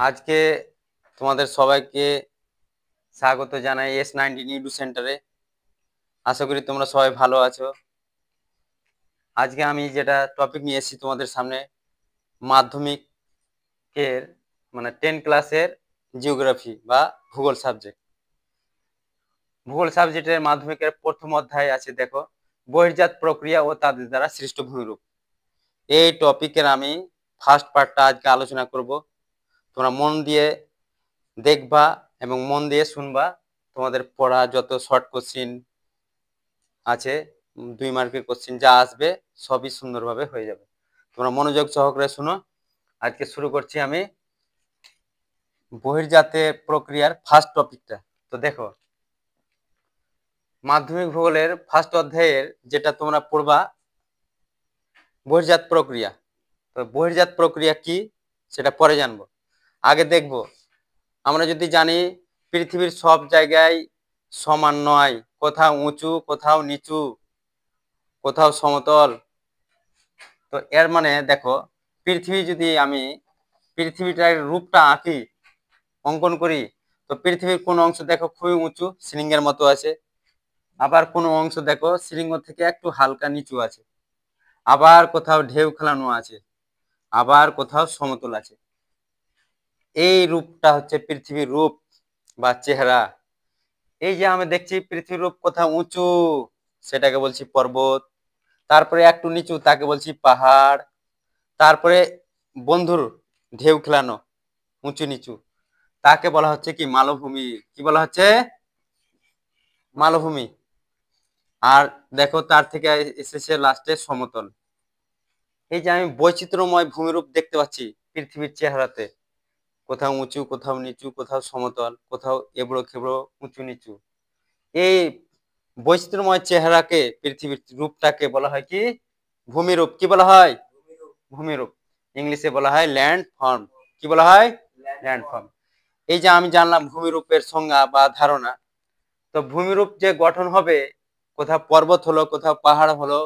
আজকে তোমাদের সবাইকে স্বাগত জানাই S19 ইডু সেন্টারে। আশা করি তোমরা সবাই ভালো আছো। আজকে আমি যেটা টপিক নিয়ে এসেছি তোমাদের সামনে, মাধ্যমিকের 10 ক্লাসের জিওগ্রাফি বা ভূগোল সাবজেক্ট। ভূগোল সাবজেক্টের মাধ্যমিকের প্রথম অধ্যায় আছে, দেখো, বহির্জাত প্রক্রিয়া ও তাদের দ্বারা সৃষ্ট ভূমিরূপ। এই টপিকের আমি ফার্স্ট পার্টটা আজকে আলোচনা করব। তোমরা মন দিয়ে দেখবা এবং মন দিয়ে শুনবা। তোমাদের পড়া যত শর্ট কোশ্চিন আছে, 2 মার্কের কোশ্চিন যা আসবে সবই সুন্দরভাবে হয়ে যাবে। তোমরা মনোযোগ সহকারে শুনো। আজকে শুরু করছি আমি বহির্জাতের প্রক্রিয়ার ফার্স্ট টপিকটা। তো দেখো, মাধ্যমিক ভূগোলের ফার্স্ট অধ্যায়ের যেটা তোমরা পড়বা, বহির্জাত প্রক্রিয়া। তো বহির্জাত প্রক্রিয়া কি সেটা পরে জানবো। আগে দেখব, আমরা যদি জানি পৃথিবীর সব জায়গায় সমান নয়, কোথাও উঁচু, কোথাও নিচু, কোথাও সমতল। তো এর মানে দেখো, পৃথিবী যদি আমি পৃথিবীটার রূপটা আঁকি, অঙ্কন করি, তো পৃথিবীর কোন অংশ দেখো খুবই উঁচু, শৃঙ্গের মতো আছে। আবার কোনো অংশ দেখো শৃঙ্গ থেকে একটু হালকা নিচু আছে। আবার কোথাও ঢেউ খেলানো আছে, আবার কোথাও সমতল আছে। এই রূপটা হচ্ছে পৃথিবীর রূপ বা চেহারা। এই যে আমি দেখছি পৃথিবীর রূপ কোথাও উঁচু, সেটাকে বলছি পর্বত। তারপরে একটু নিচু, তাকে বলছি পাহাড়। তারপরে বন্ধুর ঢেউ খেলানো, উঁচু নিচু, তাকে বলা হচ্ছে কি মালভূমি। কি বলা হচ্ছে? মালভূমি। আর দেখো তার থেকে এসেছে লাস্টে সমতল। এই যে আমি বৈচিত্র্যময় ভূমিরূপ দেখতে পাচ্ছি পৃথিবীর চেহারাতে, কোথাও উঁচু, কোথাও নিচু, কোথাও সমতল, কোথাও এবড়ো খেবড়ো, উঁচু নিচু। এই বৈচিত্র্যময় চেহারাকে, পৃথিবীর রূপটাকে বলা হয় কি? ভূমিরূপ। কি বলা হয়? ভূমিরূপ। ইংলিশে বলা হয় ল্যান্ড ফর্ম। কি বলা হয়? Land form. এই যে আমি জানলাম ভূমিরূপের সংজ্ঞা বা ধারণা। তো ভূমিরূপ যে গঠন হবে, কোথাও পর্বত হলো, কোথাও পাহাড় হলো,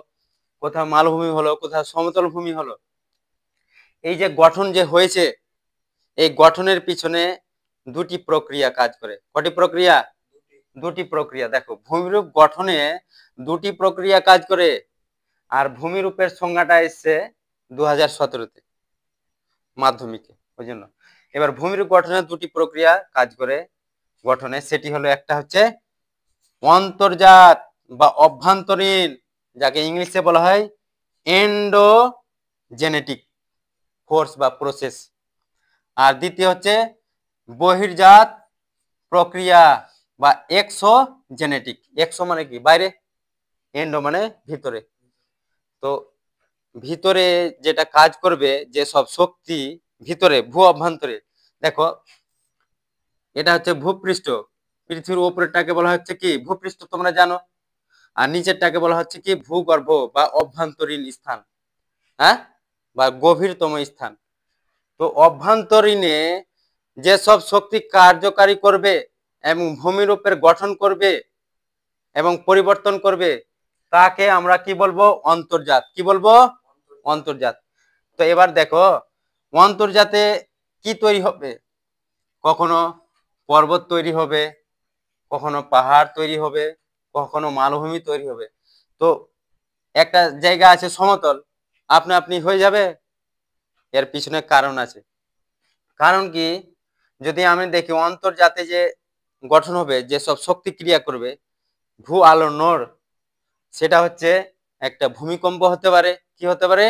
কোথাও মালভূমি হলো, কোথাও সমতল ভূমি হলো, এই যে গঠন যে হয়েছে, এই গঠনের পিছনে দুটি প্রক্রিয়া কাজ করে। কটি প্রক্রিয়া? দুটি প্রক্রিয়া। দেখো, ভূমিরূপ গঠনে দুটি প্রক্রিয়া কাজ করে। আর ভূমিরূপের সংজ্ঞাটা এসছে 2017-তে মাধ্যমিকে, ওই জন্য। এবার ভূমিরূপ গঠনে দুটি প্রক্রিয়া কাজ করে গঠনে, সেটি হলো, একটা হচ্ছে অন্তর্জাত বা অভ্যন্তরীণ, যাকে ইংলিশে বলা হয় এন্ডোজেনেটিক ফোর্স বা প্রসেস। আর দ্বিতীয় হচ্ছে বহির্জাত প্রক্রিয়া বা এক্সোজেনেটিক। এক্সো মানে কি? বাইরে, এন্ডো মানে ভিতরে। তো ভিতরে যেটা কাজ করবে, যে সব শক্তি ভিতরে, ভূ অভ্যন্তরে, দেখো, এটা হচ্ছে ভূপৃষ্ঠ। পৃথিবীর উপরেরটাকে বলা হচ্ছে কি? ভূপৃষ্ঠ, তোমরা জানো। আর নিচেরটাকে বলা হচ্ছে কি? ভূগর্ভ বা অভ্যন্তরীণ স্থান, হ্যাঁ, বা গভীরতম স্থান। তো অভ্যন্তরীণে যেসব শক্তি কার্যকারী করবে এবং ভূমিরূপের গঠন করবে এবং পরিবর্তন করবে, তাকে আমরা কি বলবো? অন্তর্জাত। কি বলবো? অন্তর্জাত। তো এবার দেখো, অন্তর্জাতে কি তৈরি হবে? কখনো পর্বত তৈরি হবে, কখনো পাহাড় তৈরি হবে, কখনো মালভূমি তৈরি হবে। তো একটা জায়গা আছে সমতল, আপনা আপনি হয়ে যাবে? এর পিছনে কারণ আছে। কারণ কি? যদি আমি দেখি অন্তর্জাতে যে গঠন হবে, যে সব শক্তি ক্রিয়া করবে, ভূ আলোড়ন, সেটা হচ্ছে একটা ভূমিকম্প হতে পারে। কি হতে পারে?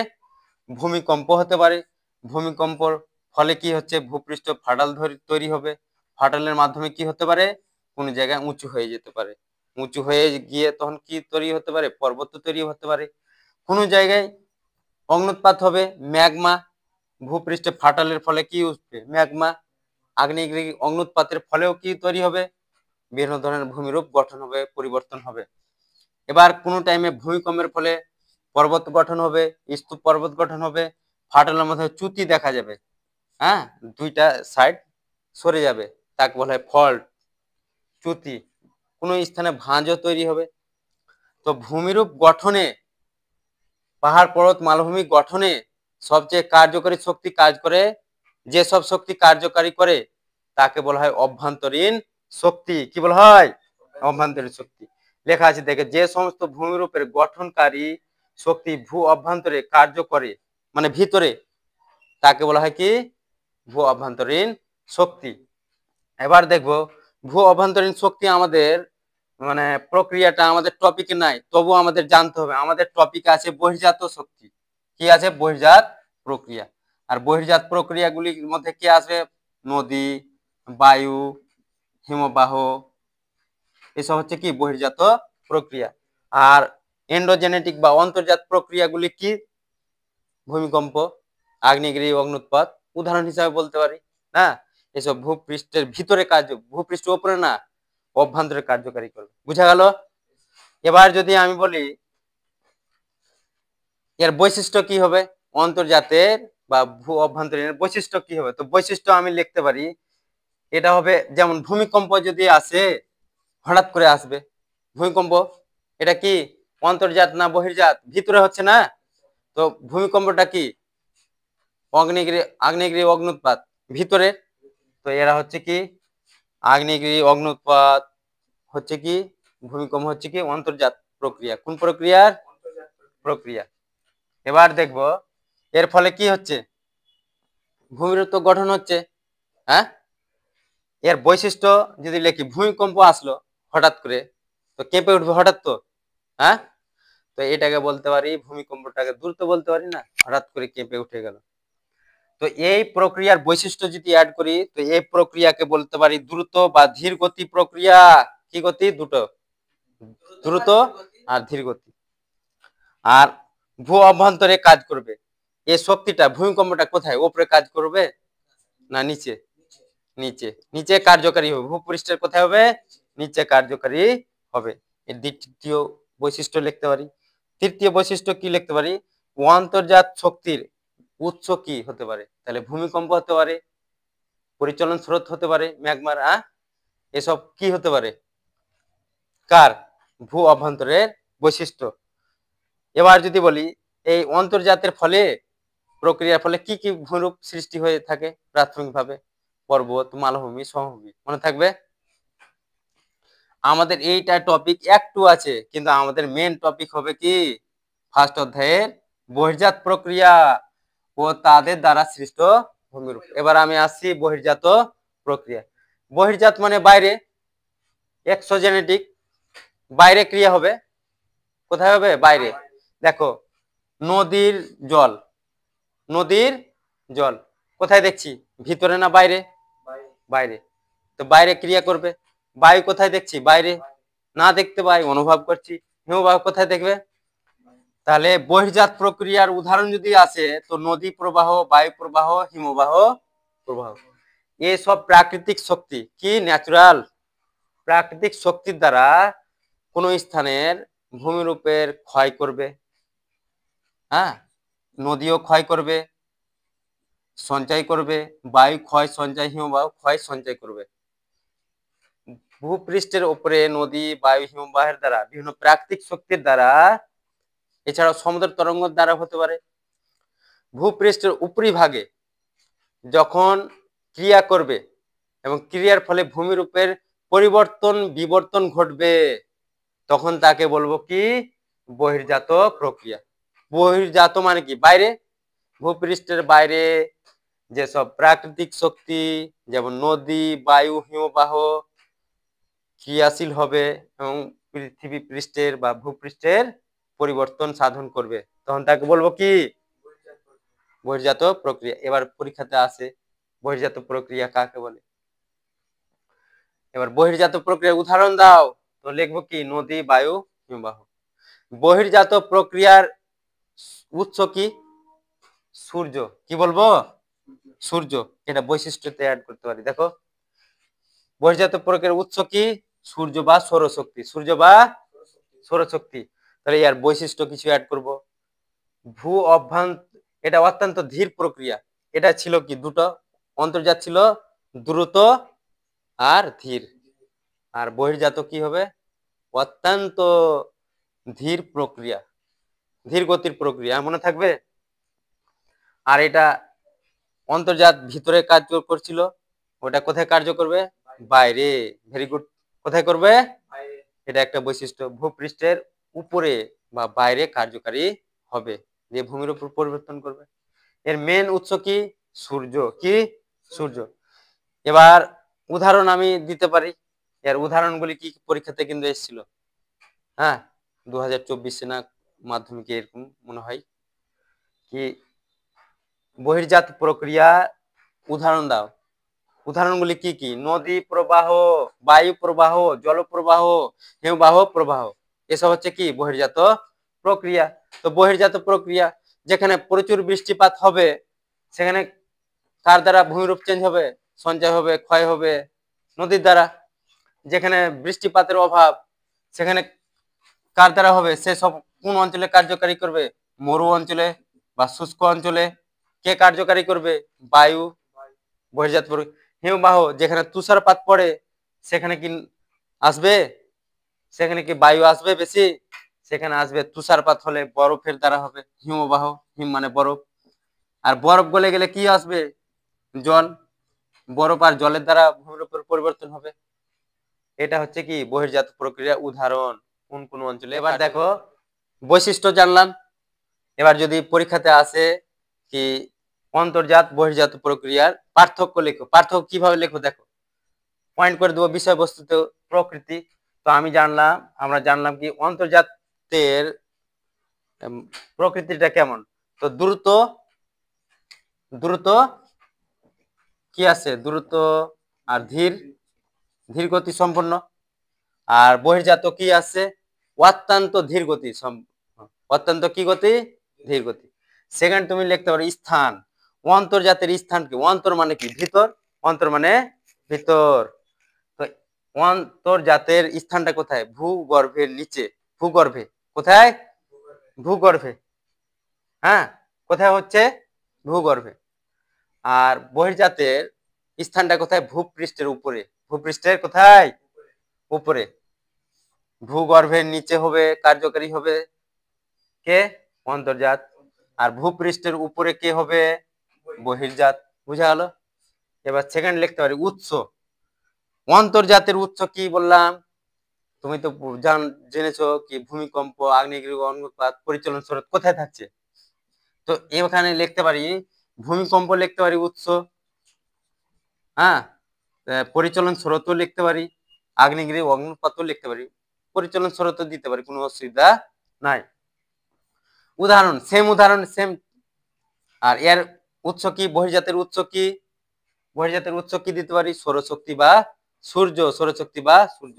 ভূমিকম্প হতে পারে। ভূমিকম্পর ফলে কি হচ্ছে? ভূপৃষ্ঠ ফাটল তৈরি হবে। ফাটলের মাধ্যমে কি হতে পারে? কোন জায়গায় উঁচু হয়ে যেতে পারে। উঁচু হয়ে গিয়ে তখন কি তৈরি হতে পারে? পর্বত তৈরি হতে পারে। কোন জায়গায় অগ্নুৎপাত হবে, ম্যাগমা। ভূপৃষ্ঠে ফাটলের ফলে কি উঠবে? ম্যাগমা। আগ্নেয়গিরি অগ্নুৎপাতের ফলেও কি তৈরি হবে? বিভিন্ন ধরনের ভূমিরূপ গঠন হবে, পরিবর্তন হবে। এবার কোন টাইমে ভূমিকম্পের ফলে পর্বত গঠন হবে, স্তূপ পর্বত গঠন হবে, ফাটলের মধ্যে চ্যুতি দেখা যাবে, হ্যাঁ, দুইটা সাইড সরে যাবে, তাকে বলা হয় ফল্ট, চ্যুতি। কোন স্থানে ভাঁজও তৈরি হবে। তো ভূমিরূপ গঠনে, পাহাড় পর্বত মালভূমি গঠনে সবচেয়ে কার্যকরী শক্তি কাজ করে যেসব শক্তি কার্যকারী করে তাকে বলা হয় অভ্যন্তরীণ শক্তি। কি বলা হয়? অভ্যন্তরীণ শক্তি। লেখা আছে দেখে, যে সমস্ত ভূমিরূপের গঠনকারী শক্তি ভূ অভ্যন্তরে কার্য করে, মানে ভিতরে, তাকে বলা হয় কি? ভূ অভ্যন্তরীণ শক্তি। এবার দেখবো ভূ অভ্যন্তরীণ শক্তি আমাদের মানে প্রক্রিয়াটা আমাদের টপিকে নাই, তবু আমাদের জানতে হবে। আমাদের টপিকে আছে বহির্জাত শক্তি। কি আছে? বহির্জাত প্রক্রিয়া। আর বহির্জাত প্রক্রিয়াগুলির মধ্যে কি আছে? নদী, বায়ু, হিমবাহ, এসব হচ্ছে কি? বহির্জাত প্রক্রিয়া। আর এন্ডোজেনেটিক বা অন্তর্জাত প্রক্রিয়াগুলি কি? ভূমিকম্প, আগ্নেয়গিরি, অগ্নুৎপাত উদাহরণ হিসাবে বলতে পারি না। এসব ভূপৃষ্ঠের ভিতরে কার্য, ভূপৃষ্ঠের উপরে না, অভ্যন্তরে কার্যকারী করবে। বুঝা গেল? এবার যদি আমি বলি এর বৈশিষ্ট্য কি হবে, অন্তর্জাতের বা ভূ অভ্যন্তরীণের বৈশিষ্ট্য কি হবে, তো বৈশিষ্ট্য আমি লিখতে পারি, এটা হবে যেমন ভূমিকম্প যদি আসে, হঠাৎ করে আসবে ভূমিকম্প, এটা কি অন্তর্জাত না বহির্জাত? ভিতরে হচ্ছে না, তো ভূমিকম্পটা কি? আগ্নেয়গিরি অগ্নুৎপাত ভিতরে, তো এরা হচ্ছে কি? আগ্নেয়গিরি অগ্নুৎপাত হচ্ছে কি? ভূমিকম্প হচ্ছে কি? অন্তর্জাত প্রক্রিয়া। কোন প্রক্রিয়ার? প্রক্রিয়া। এবার দেখব এর ফলে কি হচ্ছে, ভূমিরূপ তো গঠন হচ্ছে। হ্যাঁ, এর বৈশিষ্ট্য যদি লিখি, ভূমিকম্প আসলো হঠাৎ করে, তো কেঁপে উঠবে হঠাৎ তো। হ্যাঁ, তো এটাকে বলতে পারি, ভূমিকম্পটাকে দ্রুত বলতে পারি না, হঠাৎ করে কেঁপে উঠে গেল। তো এই প্রক্রিয়ার বৈশিষ্ট্য যদি অ্যাড করি, তো এই প্রক্রিয়াকে বলতে পারি দ্রুত বা ধীর গতি প্রক্রিয়া। কি গতি? দুটো, দ্রুত আর ধীর গতি। আর ভূ অভ্যন্তরে কাজ করবে এই শক্তিটা, ভূমিকম্পটা কোথায়? উপরে কাজ করবে না নিচে? নিচে। নিচে কার্যকারী হবে। ভূপৃষ্ঠের কোথায় হবে? নিচে কার্যকারী হবে। এর দ্বিতীয় বৈশিষ্ট্য লিখতে পারি। তৃতীয় বৈশিষ্ট্য কি লিখতে পারি? অন্তর্জাত শক্তির উৎস কি হতে পারে? তাহলে ভূমিকম্প হতে পারে, পরিচলন স্রোত হতে পারে, ম্যাগমার, এসব কি হতে পারে? কার? ভূ অভ্যন্তরের বৈশিষ্ট্য। এবার যদি বলি এই অন্তর্জাতের ফলে, প্রক্রিয়ার ফলে কি কি ভূরূপ সৃষ্টি হয়ে থাকে প্রাথমিকভাবে? পর্বত, মালভূমি, সমভূমি। মনে থাকবে? আমাদের এইটা টপিক একটু আছে, কিন্তু আমাদের মেন টপিক হবে কি? ফার্স্ট অধ্যায়ের বহির্জাত প্রক্রিয়া ও তাদের দ্বারা সৃষ্ট ভূমিরূপ। এবার আমি আসছি বহির্জাত প্রক্রিয়া। বহির্জাত মানে বাইরে, এক্সোজেনেটিক, বাইরে ক্রিয়া হবে। কোথায় হবে? বাইরে। দেখো, নদীর জল, নদীর জল কোথায় দেখছি? ভিতরে না বাইরে? বাইরে। তো বাইরে ক্রিয়া করবে। বায়ু কোথায় দেখছি? বাইরে। না দেখতে পাই, অনুভব করছি। হিমবাহ কোথায় দেখবে? তাহলে বহির্জাত প্রক্রিয়ার উদাহরণ যদি আসে, তো নদী প্রবাহ, বায়ু প্রবাহ, হিমবাহ প্রবাহ, এসব প্রাকৃতিক শক্তি। কি? ন্যাচুরাল প্রাকৃতিক শক্তির দ্বারা কোন স্থানের ভূমিরূপের ক্ষয় করবে। হ্যাঁ, নদীও ক্ষয় করবে, সঞ্চয় করবে, বায়ু ক্ষয় সঞ্চয়, হিমবাহ ক্ষয় সঞ্চয় করবে। ভূপৃষ্ঠের উপরে নদী, বায়ু, হিমবাহের দ্বারা, বিভিন্ন প্রাকৃতিক শক্তির দ্বারা, এছাড়াও সমুদ্র তরঙ্গ দ্বারা হতে পারে। ভূপৃষ্ঠের উপরিভাগে যখন ক্রিয়া করবে এবং ক্রিয়ার ফলে ভূমিরূপের পরিবর্তন বিবর্তন ঘটবে, তখন তাকে বলবো কি? বহির্জাত প্রক্রিয়া। বহির্জাত মানে কি? বাইরে। ভূপৃষ্ঠের বাইরে যেসব প্রাকৃতিক শক্তি, যেমন নদী, বায়ু, হিমবাহ ক্রিয়াশীল হবে এবং পৃথিবী পৃষ্ঠের বা ভূপৃষ্ঠের পরিবর্তন সাধন করবে, তখন তাকে বলবো কি? বহির্জাত প্রক্রিয়া। এবার পরীক্ষাতে আসে বহির্জাত প্রক্রিয়া কাকে বলে। এবার বহির্জাত প্রক্রিয়ার উদাহরণ দাও, তো লিখবো কি? নদী, বায়ু, হিমবাহ। বহির্জাত প্রক্রিয়ার উৎস কি? সূর্য। কি বলবো? সূর্য। এটা বৈশিষ্ট্যতে অ্যাড করতে পারি। দেখো, বহির্জাত প্রক্রিয়ার উৎস কি? সূর্য বা সৌরশক্তি। সূর্য বা সৌরশক্তি। তাহলে এর বৈশিষ্ট্য কিছু অ্যাড করব। ভূ অভ্যন্ত, এটা অত্যন্ত ধীর প্রক্রিয়া। এটা ছিল কি? দুটো। অন্তর্জাত ছিল দ্রুত আর ধীর, আর বহির্জাত কি হবে? অত্যন্ত ধীর প্রক্রিয়া, ধীর গতির প্রক্রিয়া। মনে থাকবে? আর এটা অন্তর্জাত ভিতরে কার্য করছিল, ওটা কোথায় কার্য করবে? বাইরে। Very good. কোথায় করবে? এটা একটা বৈশিষ্ট্য, ভূপৃষ্ঠের উপরে বা বাইরে কার্যকারী হবে, যে ভূমির উপর পরিবর্তন করবে। এর মেন উৎস কি? সূর্য। কি? সূর্য। এবার উদাহরণ আমি দিতে পারি, এর উদাহরণগুলি কি পরীক্ষাতে কিন্তু এসেছিল। হ্যাঁ, 2024 না মাধ্যমিকে এরকম মনে হয় কি, বহির্জাত প্রক্রিয়া উদাহরণ দাও। উদাহরণগুলি কি কি? নদী প্রবাহ, বায়ু প্রবাহ, জল প্রবাহ, হিমবাহ প্রবাহ, এসব হচ্ছে কি বহির্জাত প্রক্রিয়া। তো বহির্জাত প্রক্রিয়া, যেখানে প্রচুর বৃষ্টিপাত হবে সেখানে কার দ্বারা ভূমিরূপ চেঞ্জ হবে? সঞ্চয় হবে, ক্ষয় হবে নদীর দ্বারা। যেখানে বৃষ্টিপাতের অভাব সেখানে কার দ্বারা হবে? সে সব কোন অঞ্চলে কার্যকারী করবে? মরু অঞ্চলে বা শুষ্ক অঞ্চলে। কে কার্যকারী করবে? বায়ু। বহির্জাত হিমবাহ, যেখানে তুষারপাত পড়ে সেখানে কি আসবে? সেখানে কি বায়ু আসবে বেশি? সেখানে আসবে তুষারপাত হলে বরফের দ্বারা হবে হিমবাহ। হিম মানে বরফ। আর বরফ গলে গেলে কি আসবে? জল। বরফ আর জলের দ্বারা ভূমির উপর পরিবর্তন হবে। এটা হচ্ছে কি বহির্জাত প্রক্রিয়া উদাহরণ কোন কোন অঞ্চলে। এবার দেখো বৈশিষ্ট্য জানলাম। এবার যদি পরীক্ষাতে আসে কি অন্তর্জাত বহির্জাত প্রক্রিয়ার পার্থক্য লেখো, পার্থক্য কিভাবে লেখো দেখো, পয়েন্ট করে দেবো বিষয়বস্তুতে প্রকৃতি। তো আমরা জানলাম কি অন্তর্জাতের প্রকৃতিটা কেমন। তো দ্রুত, দ্রুত কি আছে? দ্রুত আর ধীর, ধীর গতি সম্পন্ন। আর বহির্জাত কি আছে? অত্যন্ত ধীর গতি, অত্যন্ত কি গতি? ধীর গতি। সেকেন্ড তুমি লিখতে পারো স্থান। অন্তর্জাতের স্থান কি? অন্তর মানে কি? ভিতর। অন্তর মানে ভিতর। তো অন্তর্জাতের স্থানটা কোথায়? ভূগর্ভের নিচে। ভূগর্ভে। কোথায়? ভূগর্ভে। হ্যাঁ, কোথায় হচ্ছে? ভূগর্ভে। আর বহির্জাতের স্থানটা কোথায়? ভূপৃষ্ঠের উপরে। ভূপৃষ্ঠের কোথায়? উপরে। ভূগর্ভের নিচে হবে, কার্যকারী হবে কে? অন্তর্জাত। আর ভূপৃষ্ঠের উপরে কে হবে? বহির্জাত। বুঝা গেল? এবার সেকেন্ড লিখতে পারি উৎস। অন্তর্জাতের উৎস কি বললাম? তুমি তো জেনেছো কি ভূমিকম্প, আগ্নেয়গিরি, অগ্ন্যুৎপাত, পরিচলন স্রোত কোথায় থাকছে। তো এখানে লিখতে পারি ভূমিকম্প, লিখতে পারি উৎস। হ্যাঁ, পরিচলন স্রোতও লিখতে পারি, আগ্নেয়গিরি অগ্ন্যুৎপাতও লিখতে পারি, পরিচলন স্রোতও দিতে পারি, কোনো অসুবিধা নাই। উদাহরণ সেম, উদাহরণ সেম। আর এর উৎস কি? বহির্জাতের উৎস কি? বহির্জাতের উৎস কি দিতে পারি? সৌরশক্তি বা সূর্য। সৌরশক্তি বা সূর্য।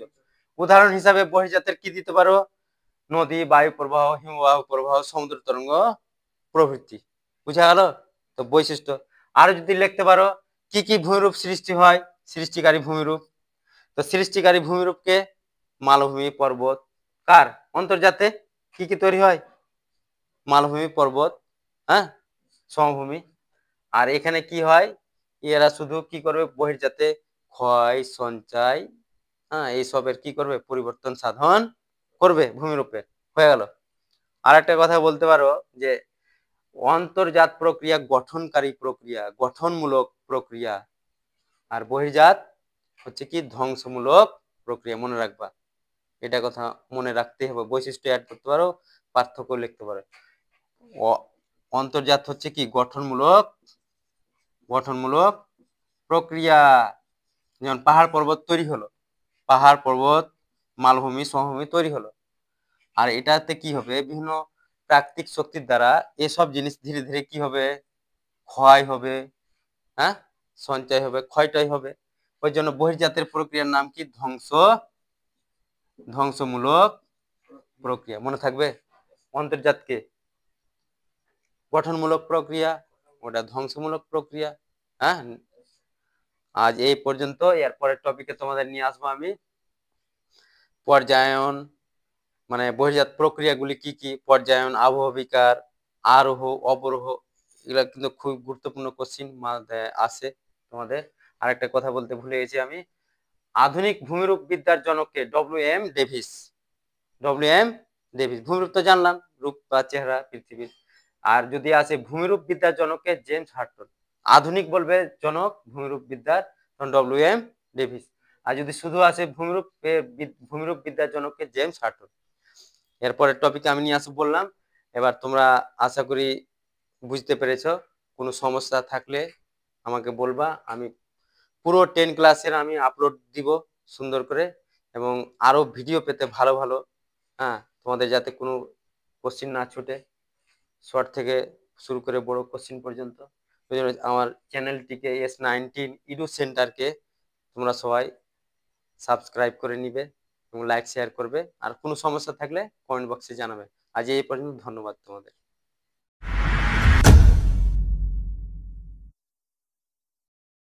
উদাহরণ হিসাবে বহির্জাতের কি দিতে পারো? নদী, বায়ু প্রবাহ, হিমবাহ প্রবাহ, সমুদ্র তরঙ্গ প্রভৃতি। বুঝা গেল? তো বৈশিষ্ট্য। আর যদি লিখতে পারো কি কি ভূমিরূপ সৃষ্টি হয়? সৃষ্টিকারী ভূমিরূপ। তো সৃষ্টিকারী ভূমিরূপকে মালভূমি, পর্বত। কার? অন্তর্জাতে কি কি তৈরি হয়? মালভূমি, পর্বত, হ্যাঁ, সমভূমি। আর এখানে কি হয়? এরা শুধু কি করবে? বহির্জাতে ক্ষয়, সঞ্চয়, হ্যাঁ, এইসবের কি করবে? পরিবর্তন সাধন করবে ভূমিরূপে। হয়ে গেল। আর একটা কথা বলতে পারো যে অন্তর্জাত প্রক্রিয়া গঠনকারী প্রক্রিয়া, গঠনমূলক প্রক্রিয়া। আর বহির্জাত হচ্ছে কি ধ্বংসমূলক প্রক্রিয়া। মনে রাখবা, এটা কথা মনে রাখতে হবে। বৈশিষ্ট্য অ্যাড করতে পারো, পার্থক্য লিখতে পারো। অন্তর্জাত হচ্ছে কি গঠনমূলক, গঠনমূলক প্রক্রিয়া। যেমন পাহাড় পর্বত তৈরি হলো, পাহাড় পর্বত, মালভূমি, সমভূমি তৈরি হলো। আর এটাতে কি হবে? বিভিন্ন প্রাকৃতিক শক্তির দ্বারা এসব জিনিস ধীরে ধীরে কি হবে? ক্ষয় হবে, হ্যাঁ, সঞ্চয় হবে, ক্ষয়টাই হবে। ওই জন্য বহির্জাতের প্রক্রিয়ার নাম কি? ধ্বংসমূলক প্রক্রিয়া। মনে থাকবে? অন্তর্জাতকে গঠনমূলক প্রক্রিয়া, ওটা ধ্বংসমূলক প্রক্রিয়া। হ্যাঁ, আজ এই পর্যন্ত। এরপরের টপিকে তোমাদের নিয়ে আসবো আমি পর্যায়ন, মানে বহির্জাত প্রক্রিয়াগুলি কি কি, পর্যায়ন, আবহ বিকার, আরোহ, অবরোহ। এগুলা কিন্তু খুব গুরুত্বপূর্ণ কোশ্চিন আসে তোমাদের। আরেকটা কথা বলতে ভুলে গেছি আমি, আধুনিক ভূমিরূপ বিদ্যার জনককে? ডব্লিউ.এম. ডেভিস। ডব্লিউ.এম. ডেভিস। ভূমিরূপ তো জানলাম, রূপ বা চেহারা পৃথিবীর। আর যদি আসে ভূমিরূপ বিদ্যার জনককে? জেমস হাটটন। আধুনিক বলবে জনক ভূমিরূপ বিদ্যার ডব্লিউ.এম. ডেভিস। আর যদি শুধু আসে ভূমিরূপ বিদ্যার জনককে জেমস হার্টন। এরপরের টপিকে আমি নিয়ে আসবো বললাম। এবার তোমরা আশা করি বুঝতে পেরেছো। কোনো সমস্যা থাকলে আমাকে বলবা, আমি পুরো 10 ক্লাসের আমি আপলোড দিব সুন্দর করে, এবং আরো ভিডিও পেতে ভালো ভালো, হ্যাঁ, তোমাদের যাতে কোনো কোশ্চিন না ছুটে, শর্ট থেকে শুরু করে বড় কোশ্চিন পর্যন্ত। ওই জন্য আমার চ্যানেলটিকে S19 ইডু সেন্টারকে তোমরা সবাই সাবস্ক্রাইব করে নিবে এবং লাইক শেয়ার করবে। আর কোনো সমস্যা থাকলে কমেন্ট বক্সে জানাবে। আজ এই পর্যন্ত, ধন্যবাদ তোমাদের।